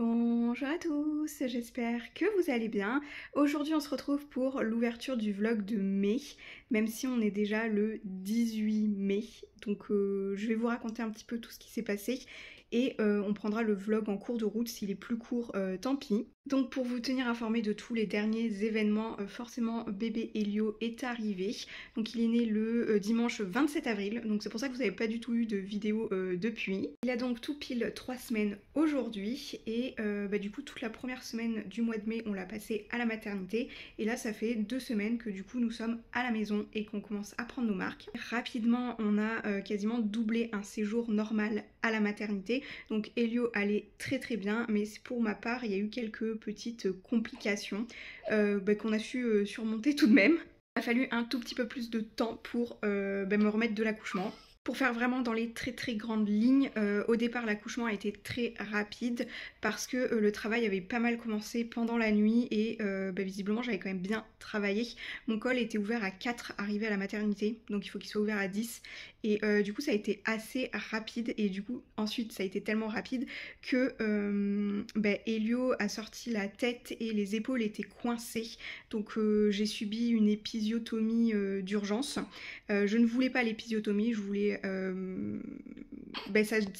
Bonjour à tous, j'espère que vous allez bien. Aujourd'hui on se retrouve pour l'ouverture du vlog de mai, même si on est déjà le 18 mai. Donc je vais vous raconter un petit peu tout ce qui s'est passé et on prendra le vlog en cours de route. S'il est plus court, tant pis. Donc pour vous tenir informé de tous les derniers événements, forcément bébé Elio est arrivé. Donc il est né le dimanche 27 avril, donc c'est pour ça que vous n'avez pas du tout eu de vidéo depuis. Il a donc tout pile 3 semaines aujourd'hui et du coup toute la première semaine du mois de mai on l'a passé à la maternité et là ça fait 2 semaines que du coup nous sommes à la maison et qu'on commence à prendre nos marques. Rapidement on a quasiment doublé un séjour normal à la maternité, donc Elio allait très bien, mais pour ma part il y a eu quelques petites complications qu'on a su surmonter tout de même. Il a fallu un tout petit peu plus de temps pour me remettre de l'accouchement. Pour faire vraiment dans les très grandes lignes, au départ l'accouchement a été très rapide parce que le travail avait pas mal commencé pendant la nuit et visiblement j'avais quand même bien travaillé. Mon col était ouvert à 4 arrivé à la maternité, donc il faut qu'il soit ouvert à 10 et du coup ça a été assez rapide et du coup ensuite ça a été tellement rapide que Elio a sorti la tête et les épaules étaient coincées, donc j'ai subi une épisiotomie d'urgence. Je ne voulais pas l'épisiotomie, je voulais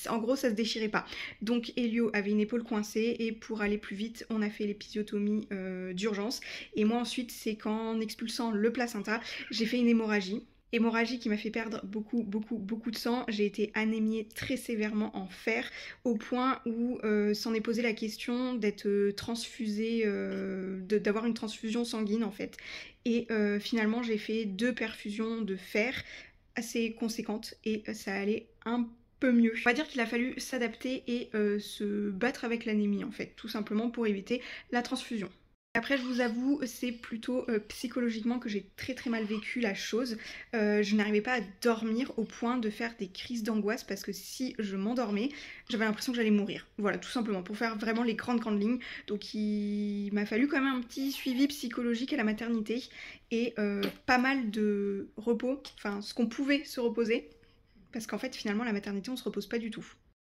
en gros ça se déchirait pas, donc Elio avait une épaule coincée et pour aller plus vite on a fait l'épisiotomie d'urgence et moi ensuite c'est qu'en expulsant le placenta j'ai fait une hémorragie qui m'a fait perdre beaucoup de sang. J'ai été anémiée très sévèrement en fer au point où s'en est posé la question d'être transfusée, d'avoir une transfusion sanguine en fait. Et finalement j'ai fait 2 perfusions de fer assez conséquentes et ça allait un peu mieux. On va dire qu'il a fallu s'adapter et se battre avec l'anémie en fait, tout simplement pour éviter la transfusion. Après je vous avoue c'est plutôt psychologiquement que j'ai très mal vécu la chose. Je n'arrivais pas à dormir au point de faire des crises d'angoisse parce que si je m'endormais j'avais l'impression que j'allais mourir. Voilà, tout simplement pour faire vraiment les grandes lignes. Donc il m'a fallu quand même un petit suivi psychologique à la maternité et pas mal de repos, enfin ce qu'on pouvait se reposer parce qu'en fait finalement la maternité on se repose pas du tout.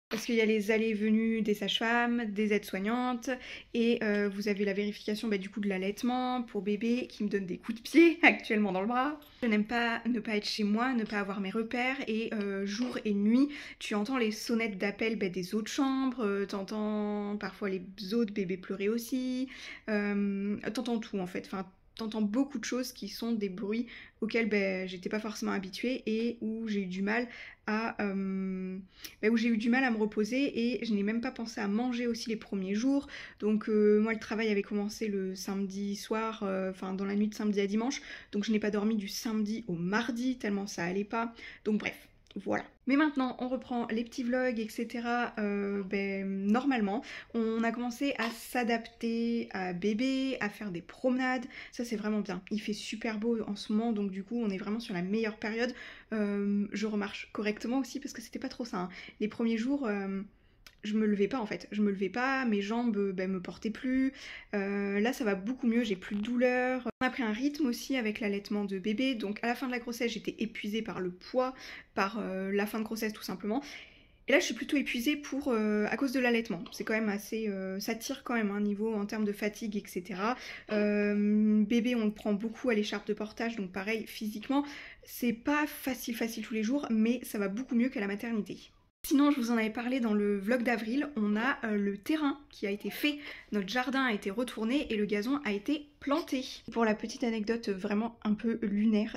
Parce qu'il y a les allées et venues des sages-femmes, des aides-soignantes, et vous avez la vérification du coup de l'allaitement pour bébé qui me donne des coups de pied actuellement dans le bras. Je n'aime pas ne pas être chez moi, ne pas avoir mes repères, et jour et nuit, tu entends les sonnettes d'appel des autres chambres, t'entends parfois les autres bébés pleurer aussi, t'entends tout en fait, enfin t'entends beaucoup de choses qui sont des bruits auxquels j'étais pas forcément habituée et où j'ai eu du mal à me reposer et je n'ai même pas pensé à manger aussi les premiers jours. Donc moi le travail avait commencé le samedi soir, dans la nuit de samedi à dimanche, donc je n'ai pas dormi du samedi au mardi tellement ça allait pas. Donc bref. Voilà. Mais maintenant, on reprend les petits vlogs, etc. Normalement, on a commencé à s'adapter à bébé, à faire des promenades. Ça, c'est vraiment bien. Il fait super beau en ce moment, donc du coup, on est vraiment sur la meilleure période. Je remarche correctement aussi parce que c'était pas trop ça. Hein. Les premiers jours... je me levais pas en fait, je me levais pas, mes jambes me portaient plus, là ça va beaucoup mieux, j'ai plus de douleur. On a pris un rythme aussi avec l'allaitement de bébé, donc à la fin de la grossesse j'étais épuisée par le poids, par la fin de grossesse tout simplement. Et là je suis plutôt épuisée à cause de l'allaitement, c'est quand même assez, ça tire quand même un niveau en termes de fatigue etc. Bébé on le prend beaucoup à l'écharpe de portage, donc pareil physiquement c'est pas facile tous les jours, mais ça va beaucoup mieux qu'à la maternité. Sinon, je vous en avais parlé dans le vlog d'avril, on a le terrain qui a été fait, notre jardin a été retourné et le gazon a été planté. Pour la petite anecdote vraiment un peu lunaire,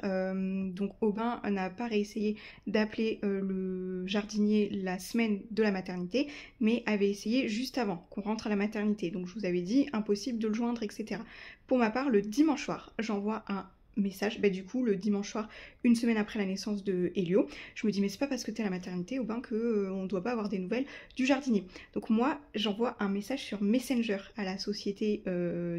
donc Aubin n'a pas réessayé d'appeler le jardinier la semaine de la maternité, mais avait essayé juste avant qu'on rentre à la maternité. Donc je vous avais dit, impossible de le joindre, etc. Pour ma part, le dimanche soir, j'envoie un message, du coup le dimanche soir, une semaine après la naissance de Elio, je me dis mais c'est pas parce que t'es à la maternité Aubin que on doit pas avoir des nouvelles du jardinier. Donc moi j'envoie un message sur Messenger à la société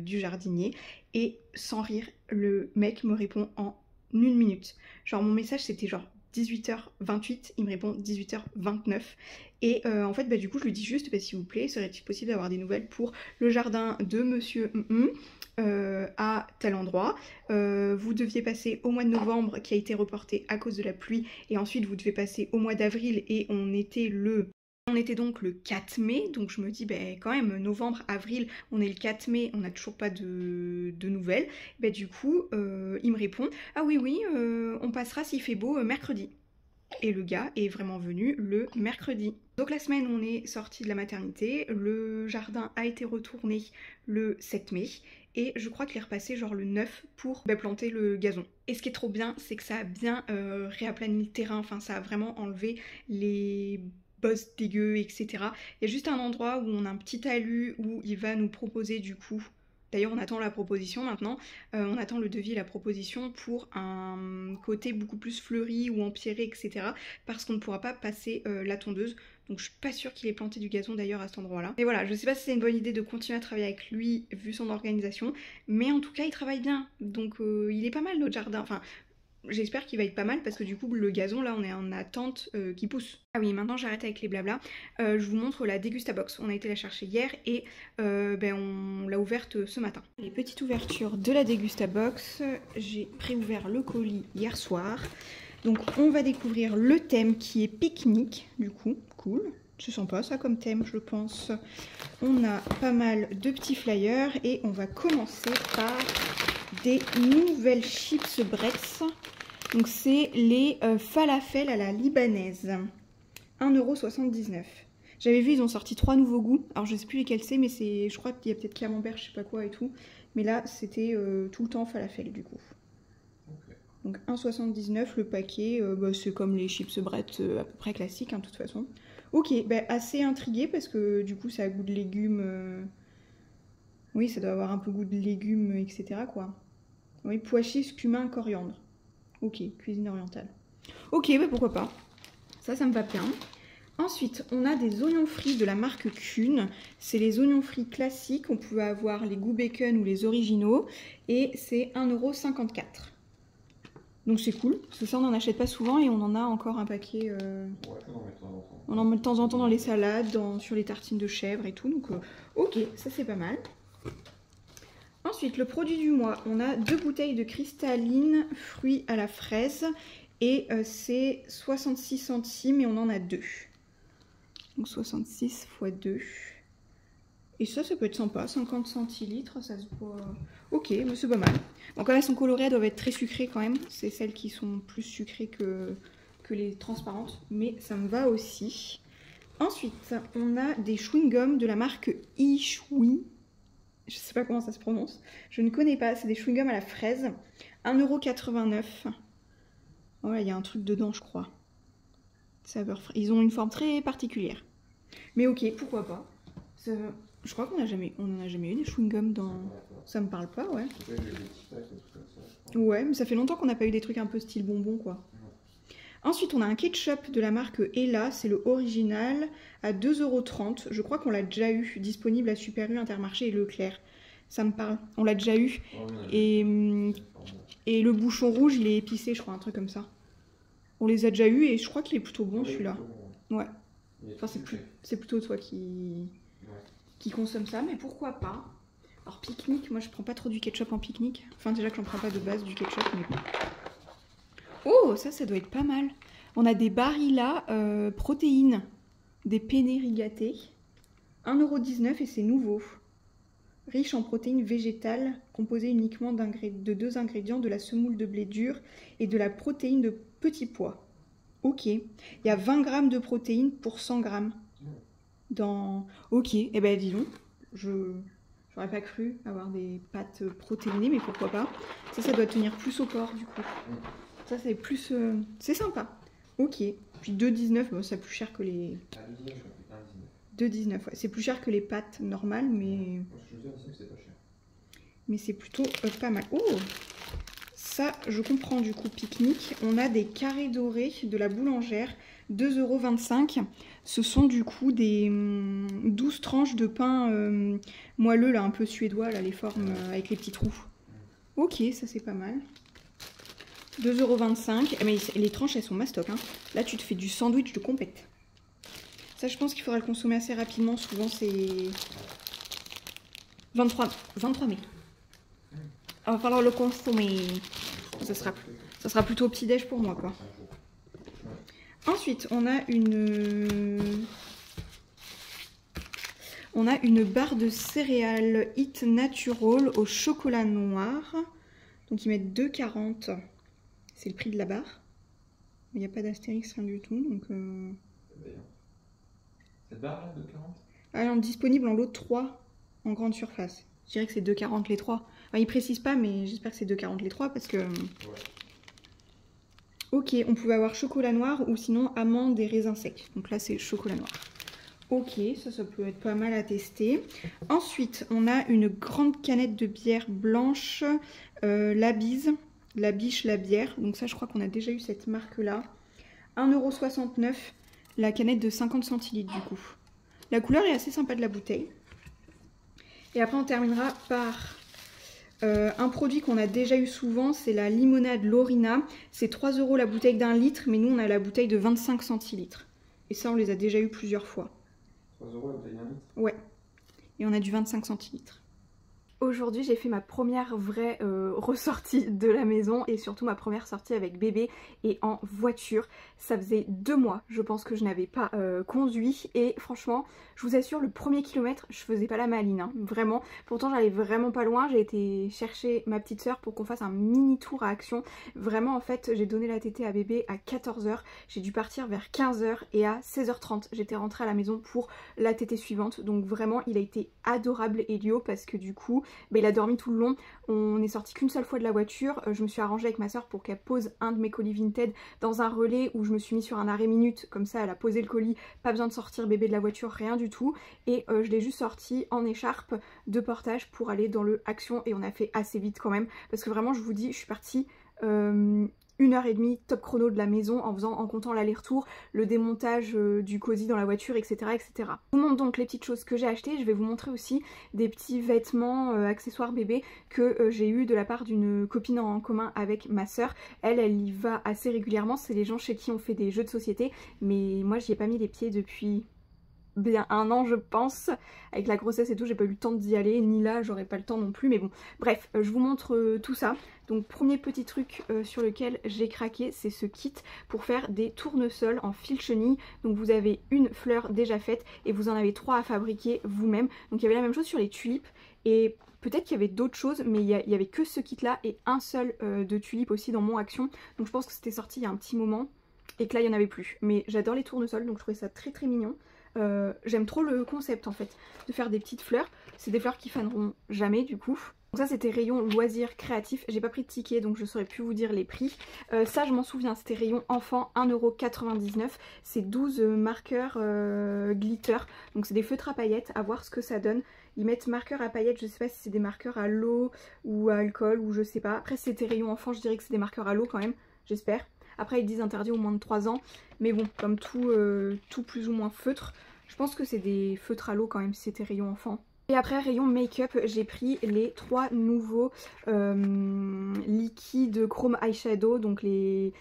du jardinier et sans rire le mec me répond en 1 minute. Genre mon message c'était genre 18h28, il me répond 18h29 et en fait du coup je lui dis juste s'il vous plaît serait-il possible d'avoir des nouvelles pour le jardin de monsieur à tel endroit, vous deviez passer au mois de novembre qui a été reporté à cause de la pluie et ensuite vous devez passer au mois d'avril et on était le On était donc le 4 mai, donc je me dis, ben quand même, novembre, avril, on est le 4 mai, on n'a toujours pas de nouvelles. Ben du coup, il me répond, ah oui, oui, on passera s'il fait beau mercredi. Et le gars est vraiment venu le mercredi. Donc la semaine, on est sorti de la maternité, le jardin a été retourné le 7 mai, et je crois qu'il est repassé genre le 9 pour planter le gazon. Et ce qui est trop bien, c'est que ça a bien réaplani le terrain, enfin ça a vraiment enlevé les bosses dégueu, etc. Il y a juste un endroit où on a un petit talus où il va nous proposer du coup, d'ailleurs on attend la proposition maintenant, on attend le devis et la proposition pour un côté beaucoup plus fleuri ou empierré, etc. Parce qu'on ne pourra pas passer la tondeuse. Donc je suis pas sûre qu'il ait planté du gazon d'ailleurs à cet endroit-là. Mais voilà, je sais pas si c'est une bonne idée de continuer à travailler avec lui vu son organisation, mais en tout cas il travaille bien. Donc il est pas mal notre jardin, enfin... J'espère qu'il va être pas mal parce que du coup le gazon là on est en attente qu'il pousse. Ah oui, maintenant j'arrête avec les blabla. Je vous montre la Dégustabox. On a été la chercher hier et on l'a ouverte ce matin. Les petites ouvertures de la Dégustabox. J'ai préouvert le colis hier soir. Donc on va découvrir le thème qui est pique-nique du coup. Cool. C'est sympa ça comme thème je pense. On a pas mal de petits flyers et on va commencer par des nouvelles chips Bretz. Donc c'est les falafels à la libanaise. 1,79 €. J'avais vu, ils ont sorti 3 nouveaux goûts. Alors je sais plus lesquels c'est, mais c'est, je crois qu'il y a peut-être camembert, je sais pas quoi et tout. Mais là, c'était tout le temps falafel du coup. Okay. Donc 1,79 € le paquet. C'est comme les chips Bretz à peu près classiques, hein, de toute façon. Ok, assez intriguée parce que du coup, ça a goût de légumes. Oui, ça doit avoir un peu goût de légumes, etc. quoi. Oui, pois chiches, cumin, coriandre. Ok, cuisine orientale. Ok, pourquoi pas. Ça me va bien. Ensuite, on a des oignons frits de la marque Kuhn. C'est les oignons frits classiques. On peut avoir les goûts bacon ou les originaux. Et c'est 1,54 €. Donc c'est cool. Parce que ça, on n'en achète pas souvent et on en a encore un paquet. On en met de temps en temps dans les salades, sur les tartines de chèvre et tout. Donc ok, ça c'est pas mal. Ensuite, le produit du mois, on a 2 bouteilles de cristalline fruits à la fraise et c'est 66 centimes et on en a 2. Donc 66 x 2. Et ça peut être sympa, 50 centilitres, ça se boit... Ok, mais c'est pas mal. Bon, comme elles sont colorées, elles doivent être très sucrées quand même. C'est celles qui sont plus sucrées que les transparentes, mais ça me va aussi. Ensuite, on a des chewing-gums de la marque Ichoui. Je sais pas comment ça se prononce. Je ne connais pas. C'est des chewing-gums à la fraise. 1,89 €. Voilà, il y a un truc dedans, je crois. Saveur fraise. Ils ont une forme très particulière. Mais ok, pourquoi pas. Je crois qu'on n'en a jamais eu des chewing-gums dans... Ça me parle pas, ouais. Ouais, mais ça fait longtemps qu'on n'a pas eu des trucs un peu style bonbon, quoi. Ensuite, on a un ketchup de la marque Ella, c'est le original, à 2,30 €. Je crois qu'on l'a déjà eu, disponible à Super U, Intermarché et Leclerc. Ça me parle, on l'a déjà eu. Et le bouchon rouge, il est épicé, je crois, un truc comme ça. On les a déjà eu et je crois qu'il est plutôt bon, celui-là. Ouais. Enfin, c'est plutôt toi qui consomme ça, mais pourquoi pas. Alors, pique-nique, moi je prends pas trop du ketchup en pique-nique. Enfin, déjà que j'en prends pas de base du ketchup, mais bon. Oh, ça doit être pas mal. On a des Barilla protéines, des penne rigatées. 1,19 € et c'est nouveau. Riche en protéines végétales, composées uniquement de 2 ingrédients, de la semoule de blé dur et de la protéine de petits pois. Ok. Il y a 20 g de protéines pour 100 g. Ok, eh ben dis donc, j'aurais pas cru avoir des pâtes protéinées, mais pourquoi pas. Ça doit tenir plus au corps du coup. Ça c'est plus... c'est sympa. Ok. Puis 2,19 €, bon, c'est plus cher que les... 2,19 €, ouais. C'est plus cher que les pâtes normales, mais... Mais c'est plutôt pas mal. Oh, ça, je comprends du coup, pique-nique. On a des carrés dorés de la boulangère, 2,25 €. Ce sont du coup des 12 tranches de pain moelleux, là, un peu suédois, là, les formes avec les petits trous. Ok, ça c'est pas mal. 2,25 €. Mais les tranches, elles sont mastoc. Hein. Là, tu te fais du sandwich de compète. Ça, je pense qu'il faudra le consommer assez rapidement. Souvent, c'est 23 mai. Il va falloir le consommer. Ça sera plutôt au petit-déj pour moi, quoi. Ensuite, on a une On a une barre de céréales Eat Natural au chocolat noir. Donc ils mettent 2,40. C'est le prix de la barre. Il n'y a pas d'astérix, rien du tout. Donc, cette barre là, 2,40 ? Alors, disponible en lot de 3 en grande surface. Je dirais que c'est 2,40 les 3. Enfin, ils précisent pas, mais j'espère que c'est 2,40 les 3 parce que... Ouais. Ok, on pouvait avoir chocolat noir ou sinon amandes et raisins secs. Donc là, c'est chocolat noir. Ok, ça peut être pas mal à tester. Ensuite, on a une grande canette de bière blanche, la bise, la biche, la bière. Donc ça, je crois qu'on a déjà eu cette marque-là. 1,69 €, la canette de 50 centilitres du coup. La couleur est assez sympa de la bouteille. Et après, on terminera par un produit qu'on a déjà eu souvent, c'est la limonade Lorina. C'est 3 € la bouteille d'1 litre, mais nous, on a la bouteille de 25 centilitres. Et ça, on les a déjà eu plusieurs fois. 3 € la bouteille d'1 litre ? Ouais. Et on a du 25 centilitres. Aujourd'hui, j'ai fait ma première vraie ressortie de la maison et surtout ma première sortie avec bébé et en voiture. Ça faisait 2 mois, je pense, que je n'avais pas conduit et franchement, je vous assure, le premier kilomètre, je faisais pas la maline, hein, vraiment. Pourtant, j'allais vraiment pas loin. J'ai été chercher ma petite soeur pour qu'on fasse un mini tour à Action. Vraiment, en fait, j'ai donné la tétée à bébé à 14 h. J'ai dû partir vers 15 h et à 16h30, j'étais rentrée à la maison pour la tétée suivante. Donc vraiment, il a été adorable, Elio, parce que du coup, il a dormi tout le long. On n'est sorti qu'une seule fois de la voiture. Je me suis arrangée avec ma soeur pour qu'elle pose un de mes colis Vinted dans un relais où je me suis mis sur un arrêt minute. Comme ça, elle a posé le colis. Pas besoin de sortir bébé de la voiture, rien du tout. Et je l'ai juste sorti en écharpe de portage pour aller dans le Action. Et on a fait assez vite quand même. Parce que vraiment, je vous dis, je suis partie... 1h30 top chrono de la maison en comptant l'aller-retour, le démontage du cosy dans la voiture, etc., etc. Je vous montre donc les petites choses que j'ai achetées. Je vais vous montrer aussi des petits vêtements, accessoires bébé que j'ai eu de la part d'une copine en commun avec ma soeur. Elle y va assez régulièrement. C'est les gens chez qui on fait des jeux de société. Mais moi, j'y ai pas mis les pieds depuis... bien 1 an je pense, avec la grossesse et tout, j'ai pas eu le temps d'y aller, ni là j'aurais pas le temps non plus, mais bon, bref, je vous montre tout ça. Donc premier petit truc sur lequel j'ai craqué, c'est ce kit pour faire des tournesols en fil chenille. Donc vous avez une fleur déjà faite et vous en avez 3 à fabriquer vous-même. Donc il y avait la même chose sur les tulipes et peut-être qu'il y avait d'autres choses, mais il y avait que ce kit là et un seul de tulipes aussi dans mon Action. Donc je pense que c'était sorti il y a un petit moment et que là il n'y en avait plus. Mais j'adore les tournesols, donc je trouvais ça très très mignon. J'aime trop le concept en fait de faire des petites fleurs. C'est des fleurs qui faneront jamais du coup. Donc ça c'était rayon loisirs créatifs. J'ai pas pris de ticket donc je saurais plus vous dire les prix. Ça je m'en souviens, c'était rayon enfant, 1,99 €. C'est 12 marqueurs glitter. Donc c'est des feutres à paillettes, à voir ce que ça donne. Ils mettent marqueurs à paillettes, je sais pas si c'est des marqueurs à l'eau ou à alcool ou je sais pas. Après si c'était rayon enfant, je dirais que c'est des marqueurs à l'eau quand même, j'espère. Après ils disent interdit au moins de 3 ans. Mais bon, comme tout plus ou moins feutre, je pense que c'est des feutres à l'eau quand même si c'était rayon enfant. Et après rayon make-up, j'ai pris les 3 nouveaux liquides chrome eyeshadow, donc les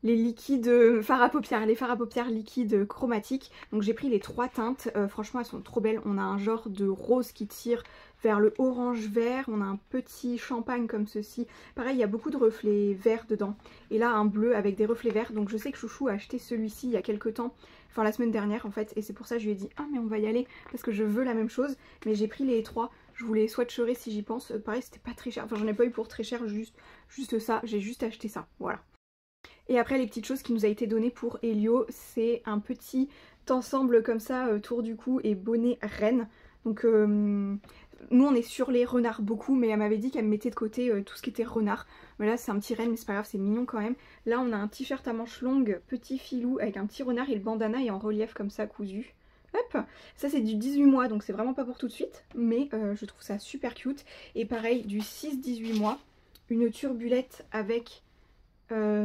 liquides fard à paupières, les fards à paupières liquides chromatiques. Donc j'ai pris les 3 teintes, franchement elles sont trop belles. On a un genre de rose qui tire vers le orange vert, on a un petit champagne comme ceci. Pareil, il y a beaucoup de reflets verts dedans. Et là un bleu avec des reflets verts. Donc je sais que Chouchou a acheté celui-ci il y a quelques temps, enfin la semaine dernière en fait. Et c'est pour ça que je lui ai dit ah mais on va y aller parce que je veux la même chose. Mais j'ai pris les 3, je voulais swatcherer si j'y pense. Pareil c'était pas très cher, enfin j'en ai pas eu pour très cher, juste ça, j'ai juste acheté ça, voilà. Et après les petites choses qui nous a été données pour Elio, c'est un petit ensemble comme ça, tour du cou et bonnet reine. Donc nous on est sur les renards beaucoup, mais elle m'avait dit qu'elle me mettait de côté tout ce qui était renard. Mais là c'est un petit renne, mais c'est pas grave, c'est mignon quand même. Là on a un t-shirt à manches longues, petit filou avec un petit renard et le bandana est en relief comme ça cousu. Hop, ça c'est du 18 mois donc c'est vraiment pas pour tout de suite, mais je trouve ça super cute. Et pareil du 6-18 mois, une turbulette avec...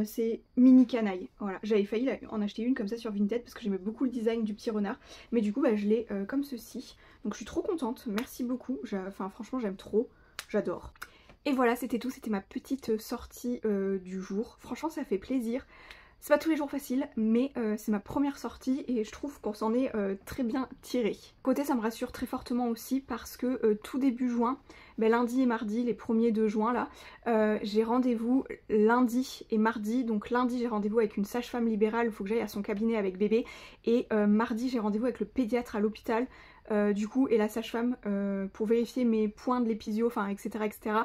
c'est mini canaille, voilà, j'avais failli en acheter une comme ça sur Vinted parce que j'aimais beaucoup le design du petit renard, mais du coup bah, je l'ai comme ceci, donc je suis trop contente, merci beaucoup, enfin franchement j'aime trop, j'adore. Et voilà c'était tout, c'était ma petite sortie du jour, franchement ça fait plaisir. C'est pas tous les jours facile, mais c'est ma première sortie et je trouve qu'on s'en est très bien tiré. Côté ça me rassure très fortement aussi parce que tout début juin, lundi et mardi, les premiers de juin là, j'ai rendez-vous lundi et mardi. Donc lundi j'ai rendez-vous avec une sage-femme libérale, il faut que j'aille à son cabinet avec bébé. Et mardi j'ai rendez-vous avec le pédiatre à l'hôpital. du coup, et la sage-femme pour vérifier mes points de l'épisio, enfin etc. etc.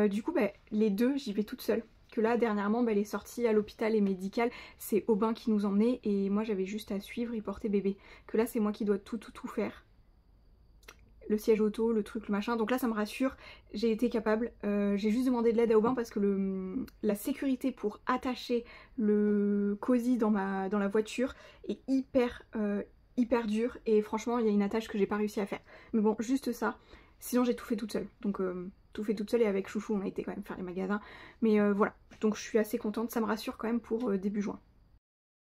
Du coup, les deux, j'y vais toute seule. Que là, dernièrement, les sorties à l'hôpital et médical, c'est Aubin qui nous emmenait et moi j'avais juste à suivre et porter bébé. Que là, c'est moi qui dois tout faire. Le siège auto, le truc, le machin. Donc là, ça me rassure, j'ai été capable. J'ai juste demandé de l'aide à Aubin parce que la sécurité pour attacher le cosy dans la voiture est hyper dur et franchement, il y a une attache que j'ai pas réussi à faire. Mais bon, juste ça. Sinon, j'ai tout fait toute seule. Donc, tout fait toute seule et avec Chouchou, on a été quand même faire les magasins. Mais voilà, donc je suis assez contente. Ça me rassure quand même pour début juin.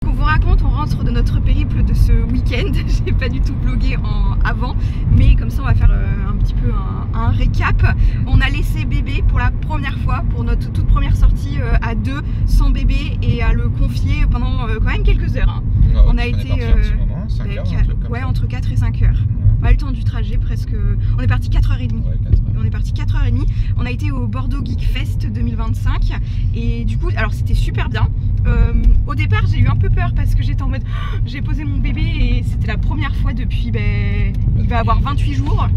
On vous raconte, on rentre de notre périple de ce week-end. J'ai pas du tout vlogué avant, mais comme ça on va faire un petit peu un récap. On a laissé bébé pour la première fois, pour notre toute première sortie à deux, sans bébé, et à le confier pendant quand même quelques heures. Hein. Ouais, on a été entre 4 et 5 heures. Ouais, le temps du trajet presque. On est parti 4h30. Ouais, 4 heures. On est parti 4h30. On a été au Bordeaux Geek Fest 2025 et du coup, alors c'était super bien. Au départ, j'ai eu un peu peur parce que j'étais en mode j'ai posé mon bébé et c'était la première fois depuis il va avoir 28 jours.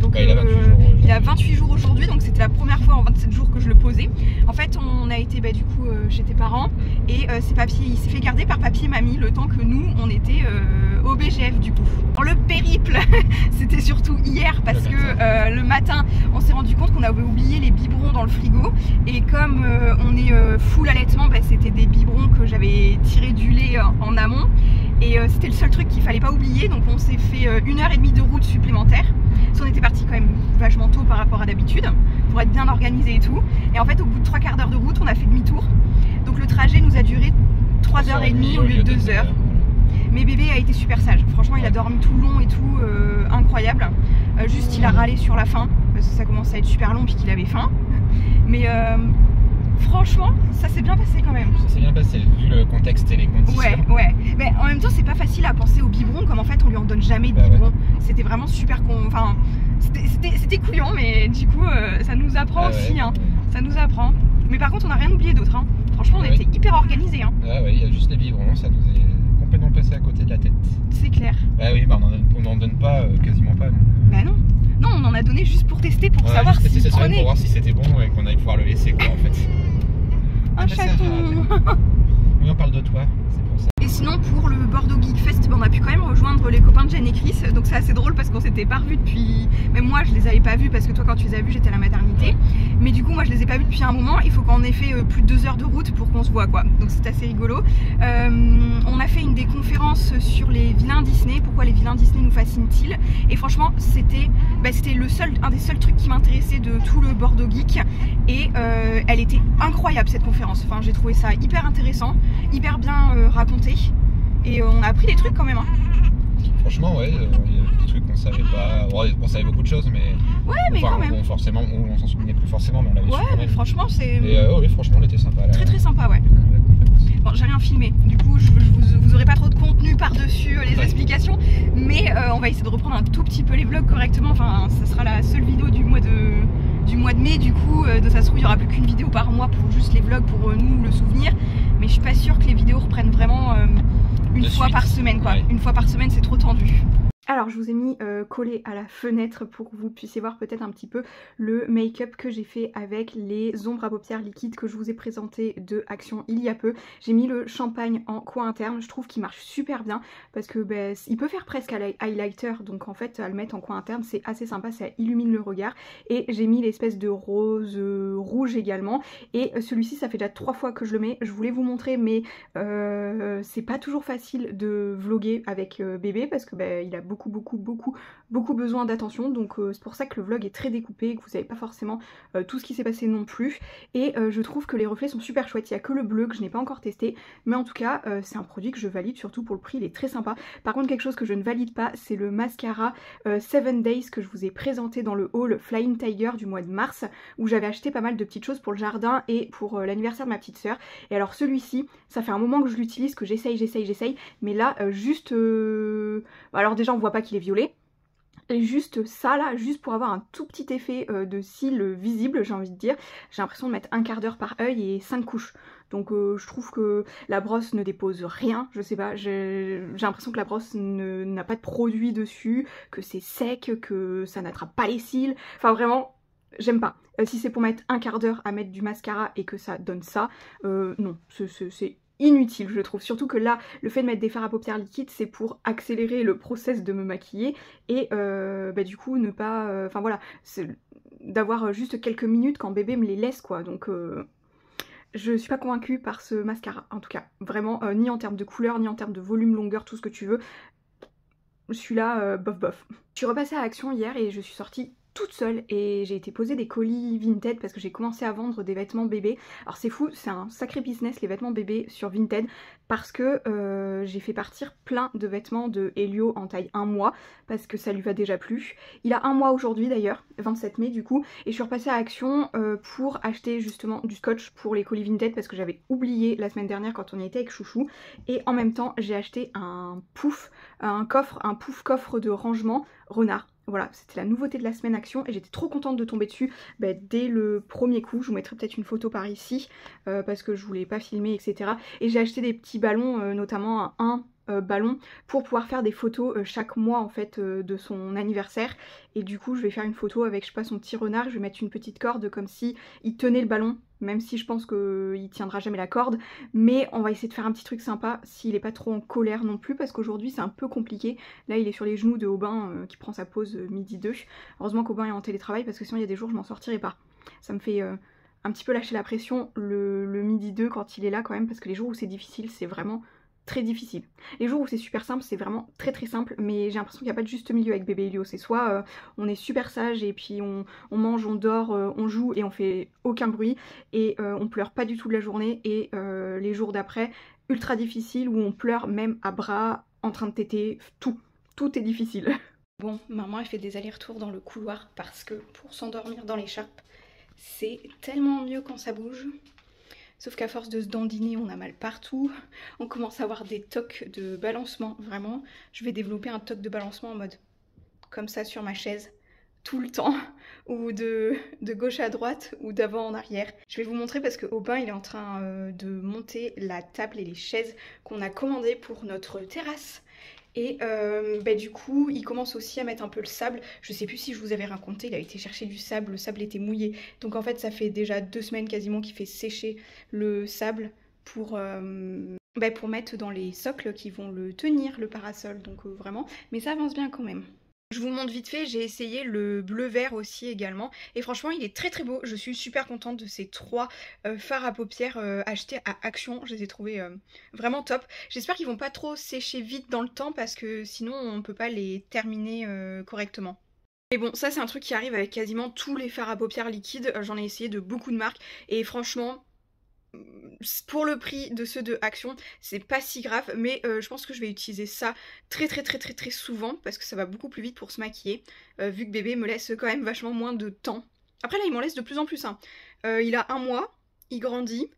Donc il a 28 jours aujourd'hui, donc c'était la première fois en 27 jours que je le posais. En fait, on a été du coup chez tes parents et il s'est fait garder par papy et mamie le temps que nous on était au BGF du coup. Alors, le périple, c'était surtout hier parce que le matin on s'est rendu compte qu'on avait oublié les biberons dans le frigo et comme on est full allaitement, c'était des biberons que j'avais tiré du lait en amont et c'était le seul truc qu'il fallait pas oublier, donc on s'est fait 1h30 de route supplémentaire. Parce qu'on était parti quand même vachement tôt par rapport à d'habitude pour être bien organisé et tout, et en fait au bout de 3/4 d'heure de route on a fait demi-tour, donc le trajet nous a duré 3h30 au lieu de 2 heures. Mais bébé a été super sage, franchement il a dormi tout le long et tout, incroyable. Juste il a râlé sur la fin parce que ça commençait à être super long puis qu'il avait faim, mais franchement ça s'est bien passé quand même. Ça s'est bien passé vu le contexte et les conditions. Ouais, mais en même temps c'est pas facile à penser au biberon comme en fait on lui en donne jamais de biberon. C'était vraiment super enfin c'était couillon, mais du coup ça nous apprend aussi hein. Ça nous apprend. Mais par contre on n'a rien oublié d'autre hein. Franchement on était hyper organisés hein. Ah ouais, il y a juste les biberons, ça nous est complètement passé à côté de la tête. C'est clair. Bah oui, on n'en donne pas quasiment pas. Donc, bah non. Non, on en a donné juste pour tester, pour savoir si ça prenait. Pour voir si c'était bon et qu'on allait pouvoir le laisser quoi en fait. Un chaton. Oui, on parle de toi, c'est pour ça. Et sinon pour le Bordeaux Geek Fest, on a pu quand même rejoindre les copains de Jen et Chris, donc c'est assez drôle parce qu'on s'était pas revus depuis... Même moi je les avais pas vus parce que toi quand tu les as vus j'étais à la maternité, mais du coup moi je les ai pas vus depuis un moment, il faut qu'on ait fait plus de 2 heures de route pour qu'on se voit quoi, donc c'est assez rigolo. On a fait une des conférences sur les vilains Disney, pourquoi les vilains Disney nous fascinent-ils, et franchement c'était un des seuls trucs qui m'intéressait de tout le Bordeaux Geek, et elle était incroyable cette conférence, enfin j'ai trouvé ça hyper intéressant, hyper bien raconté. Et on a appris des trucs quand même hein. Franchement ouais, il y a des trucs qu'on savait pas, on savait beaucoup de choses mais... Ouais mais quand même. Forcément, on s'en souvenait plus forcément mais on l'avait su quand même. Mais franchement c'est... Et franchement elle était sympa. Très sympa ouais. Bon j'ai rien filmé, du coup vous aurez pas trop de contenu par dessus les explications, mais on va essayer de reprendre un tout petit peu les vlogs correctement, enfin ça sera la seule vidéo du mois de mai, du coup de ça se trouve il n'y aura plus qu'une vidéo par mois pour juste les vlogs pour nous le souvenir, mais je suis pas sûre que les vidéos reprennent vraiment une fois par semaine quoi. Une fois par semaine c'est trop tendu. Alors je vous ai mis collé à la fenêtre pour que vous puissiez voir peut-être un petit peu le make-up que j'ai fait avec les ombres à paupières liquides que je vous ai présenté de Action il y a peu. J'ai mis le champagne en coin interne, je trouve qu'il marche super bien parce que il peut faire presque highlighter, donc en fait à le mettre en coin interne c'est assez sympa, ça illumine le regard. Et j'ai mis l'espèce de rose rouge également, et celui-ci ça fait déjà 3 fois que je le mets. Je voulais vous montrer mais c'est pas toujours facile de vlogger avec bébé parce que il a beaucoup besoin d'attention, donc c'est pour ça que le vlog est très découpé et que vous savez pas forcément tout ce qui s'est passé non plus. Et je trouve que les reflets sont super chouettes, il n'y a que le bleu que je n'ai pas encore testé, mais en tout cas c'est un produit que je valide, surtout pour le prix il est très sympa. Par contre quelque chose que je ne valide pas c'est le mascara 7 Days que je vous ai présenté dans le haul Flying Tiger du mois de mars, où j'avais acheté pas mal de petites choses pour le jardin et pour l'anniversaire de ma petite soeur. Et alors celui-ci ça fait un moment que je l'utilise, que j'essaye, mais là juste alors déjà on voit pas qu'il est violet, et juste ça là, juste pour avoir un tout petit effet de cils visible, j'ai envie de dire, j'ai l'impression de mettre 1/4 d'heure par œil et 5 couches. Donc je trouve que la brosse ne dépose rien, je sais pas, j'ai l'impression que la brosse n'a pas de produit dessus, que c'est sec, que ça n'attrape pas les cils, enfin vraiment, j'aime pas. Si c'est pour mettre un quart d'heure à mettre du mascara et que ça donne ça, non, c'est inutile je trouve, surtout que là le fait de mettre des fards à paupières liquides c'est pour accélérer le process de me maquiller et du coup ne pas, enfin voilà, d'avoir juste quelques minutes quand bébé me les laisse quoi, donc je suis pas convaincue par ce mascara en tout cas, vraiment, ni en termes de couleur, ni en termes de volume, longueur, tout ce que tu veux, celui-là bof bof. Je suis repassée à Action hier et je suis sortie toute seule et j'ai été poser des colis Vinted parce que j'ai commencé à vendre des vêtements bébés. Alors c'est fou, c'est un sacré business les vêtements bébés sur Vinted parce que j'ai fait partir plein de vêtements de Elio en taille 1 mois parce que ça lui va déjà plus. Il a 1 mois aujourd'hui d'ailleurs, 27 mai du coup, et je suis repassée à Action pour acheter justement du scotch pour les colis Vinted parce que j'avais oublié la semaine dernière quand on y était avec Chouchou, et en même temps j'ai acheté un pouf coffre de rangement Renard. Voilà, c'était la nouveauté de la semaine Action et j'étais trop contente de tomber dessus dès le premier coup. Je vous mettrai peut-être une photo par ici parce que je voulais pas filmer, etc. Et j'ai acheté des petits ballons, notamment un ballon pour pouvoir faire des photos chaque mois en fait de son anniversaire, et du coup je vais faire une photo avec je sais pas son petit renard, je vais mettre une petite corde comme si il tenait le ballon, même si je pense qu'il tiendra jamais la corde, mais on va essayer de faire un petit truc sympa s'il est pas trop en colère non plus parce qu'aujourd'hui c'est un peu compliqué. Là il est sur les genoux de Aubin qui prend sa pause midi 2, heureusement qu'Aubin est en télétravail parce que sinon il y a des jours je m'en sortirai pas, ça me fait un petit peu lâcher la pression le midi 2 quand il est là quand même, parce que les jours où c'est difficile c'est vraiment très difficile. Les jours où c'est super simple, c'est vraiment très très simple, mais j'ai l'impression qu'il n'y a pas de juste milieu avec bébé Elio. C'est soit on est super sage et puis on mange, on dort, on joue et on fait aucun bruit et on pleure pas du tout de la journée, et les jours d'après, ultra difficile où on pleure même à bras, en train de téter, tout est difficile. Bon, maman elle fait des allers-retours dans le couloir parce que pour s'endormir dans l'écharpe, c'est tellement mieux quand ça bouge. Sauf qu'à force de se dandiner, on a mal partout. On commence à avoir des tocs de balancement, vraiment. Je vais développer un toc de balancement en mode comme ça sur ma chaise, tout le temps. Ou de gauche à droite, ou d'avant en arrière. Je vais vous montrer parce que Aubin, il est en train de monter la table et les chaises qu'on a commandées pour notre terrasse. Et du coup il commence aussi à mettre un peu le sable. Je sais plus si je vous avais raconté, il a été chercher du sable, le sable était mouillé. Donc en fait ça fait déjà 2 semaines quasiment qu'il fait sécher le sable pour mettre dans les socles qui vont le tenir, le parasol. Donc vraiment, mais ça avance bien quand même. Je vous montre vite fait, j'ai essayé le bleu vert aussi également et franchement il est très très beau. Je suis super contente de ces 3 fards à paupières achetés à Action, je les ai trouvés vraiment top. J'espère qu'ils vont pas trop sécher vite dans le temps parce que sinon on peut pas les terminer correctement. Et bon, ça c'est un truc qui arrive avec quasiment tous les fards à paupières liquides, j'en ai essayé de beaucoup de marques et franchement pour le prix de ceux de Action, c'est pas si grave, mais je pense que je vais utiliser ça très souvent parce que ça va beaucoup plus vite pour se maquiller, vu que bébé me laisse quand même vachement moins de temps. Après là il m'en laisse de plus en plus, hein. Il a 1 mois, il grandit,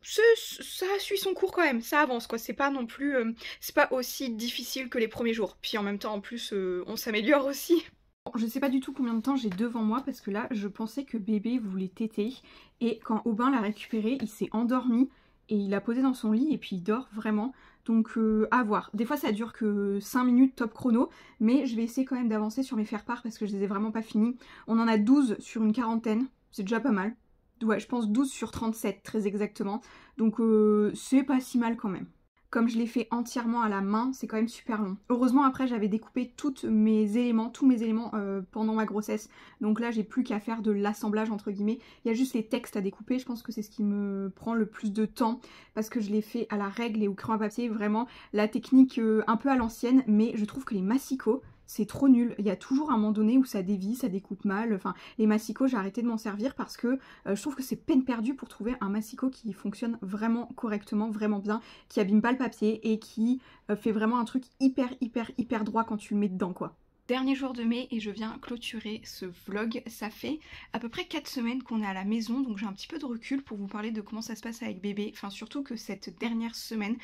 ça suit son cours quand même, ça avance quoi, c'est pas non plus, c'est pas aussi difficile que les premiers jours, puis en même temps en plus on s'améliore aussi. Je sais pas du tout combien de temps j'ai devant moi parce que là je pensais que bébé voulait téter et quand Aubin l'a récupéré il s'est endormi et il l'a posé dans son lit et puis il dort vraiment, donc à voir. Des fois ça dure que 5 minutes top chrono, mais je vais essayer quand même d'avancer sur mes faire-part parce que je les ai vraiment pas finis. On en a 12 sur une quarantaine, c'est déjà pas mal. Ouais, je pense 12 sur 37 très exactement, donc c'est pas si mal quand même. Comme je l'ai fait entièrement à la main, c'est quand même super long. Heureusement après j'avais découpé tous mes éléments pendant ma grossesse. Donc là j'ai plus qu'à faire de l'assemblage entre guillemets. Il y a juste les textes à découper, je pense que c'est ce qui me prend le plus de temps. Parce que je l'ai fait à la règle et au crayon à papier, vraiment la technique un peu à l'ancienne. Mais je trouve que les massicots, c'est trop nul. Il y a toujours un moment donné où ça dévie, ça découpe mal. Enfin, les massicots, j'ai arrêté de m'en servir parce que je trouve que c'est peine perdue pour trouver un massicot qui fonctionne vraiment correctement, vraiment bien, qui abîme pas le papier et qui fait vraiment un truc hyper droit quand tu le mets dedans quoi. Dernier jour de mai et je viens clôturer ce vlog. Ça fait à peu près 4 semaines qu'on est à la maison, donc j'ai un petit peu de recul pour vous parler de comment ça se passe avec bébé. Enfin surtout que cette dernière semaine,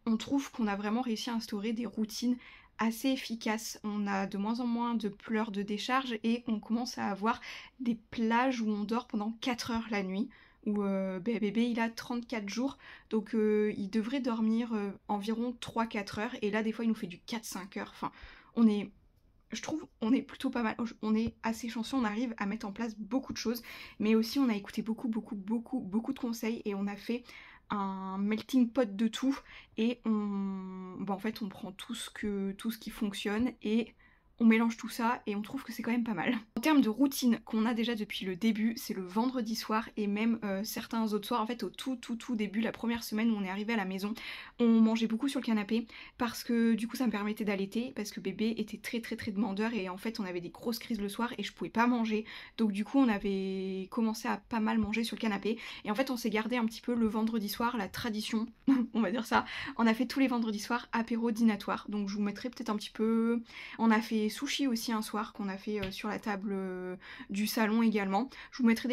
on trouve qu'on a vraiment réussi à instaurer des routines assez efficace. On a de moins en moins de pleurs de décharge et on commence à avoir des plages où on dort pendant 4 heures la nuit, où bébé il a 34 jours, donc il devrait dormir environ 3-4 heures, et là des fois il nous fait du 4-5 heures, enfin je trouve on est plutôt pas mal, on est assez chanceux, on arrive à mettre en place beaucoup de choses, mais aussi on a écouté beaucoup de conseils, et on a fait un melting pot de tout, et en fait on prend tout ce qui fonctionne et on mélange tout ça et on trouve que c'est quand même pas mal. En termes de routine qu'on a déjà depuis le début, c'est le vendredi soir, et même certains autres soirs, en fait au tout début, la première semaine où on est arrivé à la maison, on mangeait beaucoup sur le canapé parce que du coup ça me permettait d'allaiter, parce que bébé était très demandeur, et en fait on avait des grosses crises le soir et je pouvais pas manger, donc du coup on avait commencé à pas mal manger sur le canapé, et en fait on s'est gardé un petit peu le vendredi soir, la tradition, on va dire ça, on a fait tous les vendredis soirs apéro dînatoire, donc je vous mettrai peut-être un petit peu, on a fait sushi aussi un soir qu'on a fait sur la table du salon également. Je vous mettrai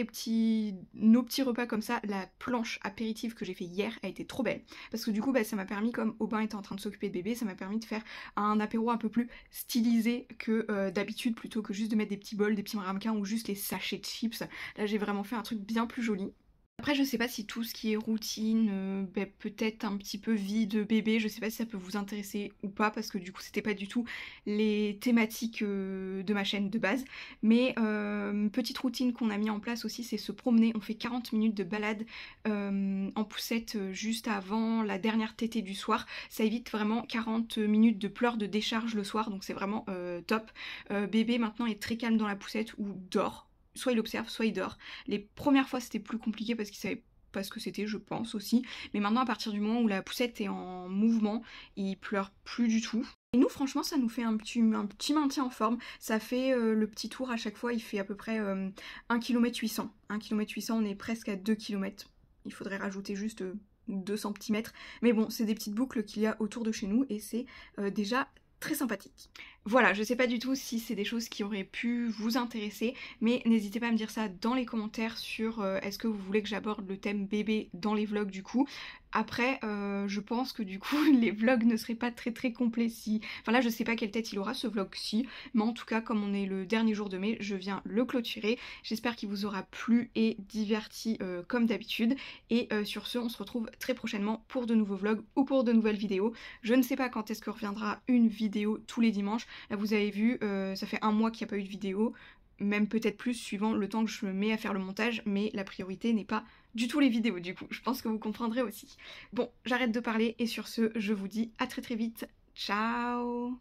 nos petits repas comme ça. La planche apéritive que j'ai fait hier a été trop belle, parce que du coup ça m'a permis, comme Aubin était en train de s'occuper de bébé, ça m'a permis de faire un apéro un peu plus stylisé que d'habitude, plutôt que juste de mettre des petits bols, des petits ramequins ou juste les sachets de chips. Là j'ai vraiment fait un truc bien plus joli. Après je sais pas si tout ce qui est routine, peut-être un petit peu vie de bébé, je sais pas si ça peut vous intéresser ou pas, parce que du coup c'était pas du tout les thématiques de ma chaîne de base, mais petite routine qu'on a mis en place aussi, c'est se promener. On fait 40 minutes de balade en poussette juste avant la dernière tétée du soir, ça évite vraiment 40 minutes de pleurs de décharge le soir, donc c'est vraiment top. Bébé maintenant est très calme dans la poussette ou dort. Soit il observe, soit il dort. Les premières fois c'était plus compliqué parce qu'il savait pas ce que c'était, je pense aussi. Mais maintenant, à partir du moment où la poussette est en mouvement, il pleure plus du tout. Et nous franchement ça nous fait un petit maintien en forme. Ça fait le petit tour à chaque fois, il fait à peu près 1 km 800. 1 km 800, on est presque à 2 km. Il faudrait rajouter juste 200 petits mètres. Mais bon, c'est des petites boucles qu'il y a autour de chez nous, et c'est déjà très sympathique. Voilà, je sais pas du tout si c'est des choses qui auraient pu vous intéresser, mais n'hésitez pas à me dire ça dans les commentaires sur est-ce que vous voulez que j'aborde le thème bébé dans les vlogs du coup. Après, je pense que du coup les vlogs ne seraient pas très complets si... Enfin là je sais pas quelle tête il aura ce vlog-ci, mais en tout cas comme on est le dernier jour de mai, je viens le clôturer. J'espère qu'il vous aura plu et diverti comme d'habitude, et sur ce on se retrouve très prochainement pour de nouveaux vlogs ou pour de nouvelles vidéos. Je ne sais pas quand est-ce que reviendra une vidéo tous les dimanches. Là vous avez vu, ça fait 1 mois qu'il n'y a pas eu de vidéo, même peut-être plus suivant le temps que je me mets à faire le montage, mais la priorité n'est pas du tout les vidéos du coup, je pense que vous comprendrez aussi. Bon, j'arrête de parler et sur ce, je vous dis à très vite, ciao.